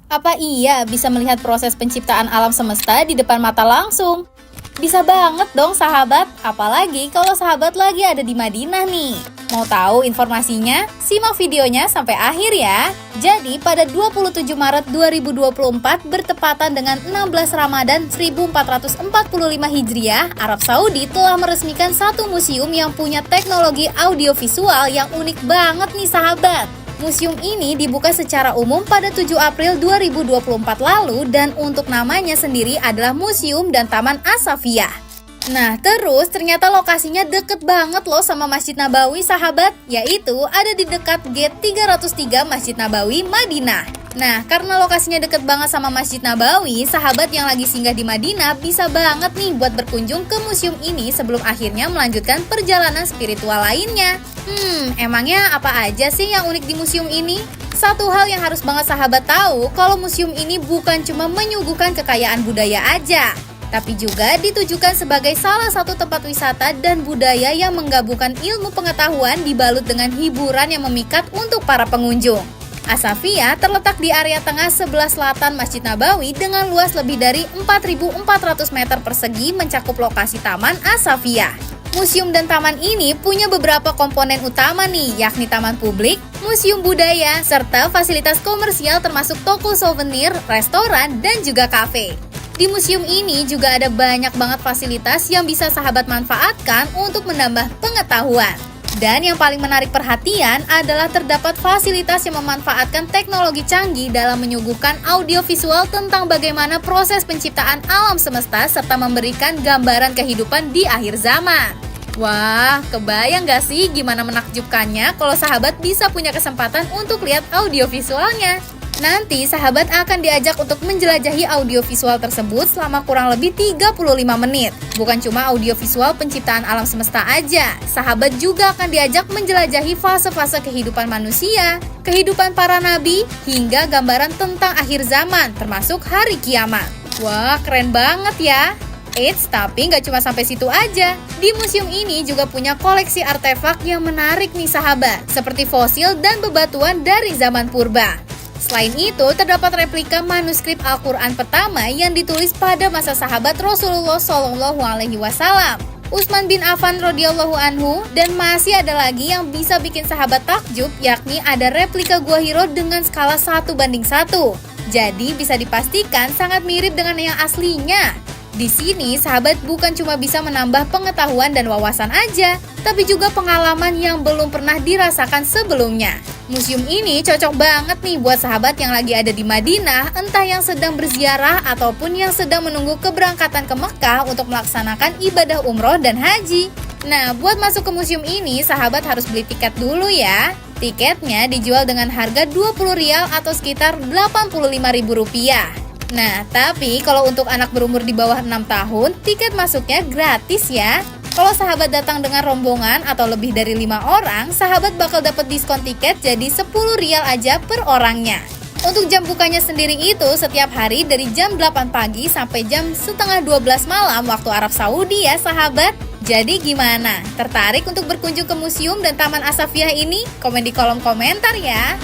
Apa iya bisa melihat proses penciptaan alam semesta di depan mata langsung? Bisa banget dong sahabat, apalagi kalau sahabat lagi ada di Madinah nih. Mau tahu informasinya? Simak videonya sampai akhir ya. Jadi pada 27 Maret 2024 bertepatan dengan 16 Ramadan 1445 Hijriah, Arab Saudi telah meresmikan satu museum yang punya teknologi audiovisual yang unik banget nih sahabat. Museum ini dibuka secara umum pada 7 April 2024 lalu dan untuk namanya sendiri adalah Museum dan Taman As-Safiyah. Nah, terus ternyata lokasinya deket banget loh sama Masjid Nabawi sahabat, yaitu ada di dekat gate 303 Masjid Nabawi, Madinah. Nah, karena lokasinya deket banget sama Masjid Nabawi, sahabat yang lagi singgah di Madinah bisa banget nih buat berkunjung ke museum ini sebelum akhirnya melanjutkan perjalanan spiritual lainnya. Emangnya apa aja sih yang unik di museum ini? Satu hal yang harus banget sahabat tahu, kalau museum ini bukan cuma menyuguhkan kekayaan budaya aja, tapi juga ditujukan sebagai salah satu tempat wisata dan budaya yang menggabungkan ilmu pengetahuan dibalut dengan hiburan yang memikat untuk para pengunjung. As-Safiyah terletak di area tengah sebelah selatan Masjid Nabawi dengan luas lebih dari 4.400 meter persegi mencakup lokasi Taman As-Safiyah. Museum dan taman ini punya beberapa komponen utama nih, yakni taman publik, museum budaya, serta fasilitas komersial termasuk toko souvenir, restoran, dan juga kafe. Di museum ini juga ada banyak banget fasilitas yang bisa sahabat manfaatkan untuk menambah pengetahuan. Dan yang paling menarik perhatian adalah terdapat fasilitas yang memanfaatkan teknologi canggih dalam menyuguhkan audiovisual tentang bagaimana proses penciptaan alam semesta serta memberikan gambaran kehidupan di akhir zaman. Wah, kebayang gak sih gimana menakjubkannya kalau sahabat bisa punya kesempatan untuk lihat audiovisualnya? Nanti sahabat akan diajak untuk menjelajahi audiovisual tersebut selama kurang lebih 35 menit. Bukan cuma audiovisual penciptaan alam semesta aja, sahabat juga akan diajak menjelajahi fase-fase kehidupan manusia, kehidupan para nabi, hingga gambaran tentang akhir zaman, termasuk hari kiamat. Wah, keren banget ya! Eits, tapi nggak cuma sampai situ aja. Di museum ini juga punya koleksi artefak yang menarik nih sahabat, seperti fosil dan bebatuan dari zaman purba. Selain itu, terdapat replika manuskrip Al-Quran pertama yang ditulis pada masa sahabat Rasulullah SAW, Utsman bin Affan radhiyallahu anhu, dan masih ada lagi yang bisa bikin sahabat takjub, yakni ada replika Gua Hiro dengan skala 1:1. Jadi bisa dipastikan sangat mirip dengan yang aslinya. Di sini, sahabat bukan cuma bisa menambah pengetahuan dan wawasan aja, tapi juga pengalaman yang belum pernah dirasakan sebelumnya. Museum ini cocok banget nih buat sahabat yang lagi ada di Madinah, entah yang sedang berziarah ataupun yang sedang menunggu keberangkatan ke Mekah untuk melaksanakan ibadah umroh dan haji. Nah, buat masuk ke museum ini, sahabat harus beli tiket dulu ya. Tiketnya dijual dengan harga Rp20 atau sekitar Rp85.000. Nah, tapi kalau untuk anak berumur di bawah 6 tahun, tiket masuknya gratis ya. Kalau sahabat datang dengan rombongan atau lebih dari 5 orang, sahabat bakal dapat diskon tiket jadi Rp10 aja per orangnya. Untuk jam bukanya sendiri itu setiap hari dari jam 8 pagi sampai jam setengah 12 malam waktu Arab Saudi ya sahabat. Jadi gimana? Tertarik untuk berkunjung ke museum dan Taman As-Safiyah ini? Komen di kolom komentar ya.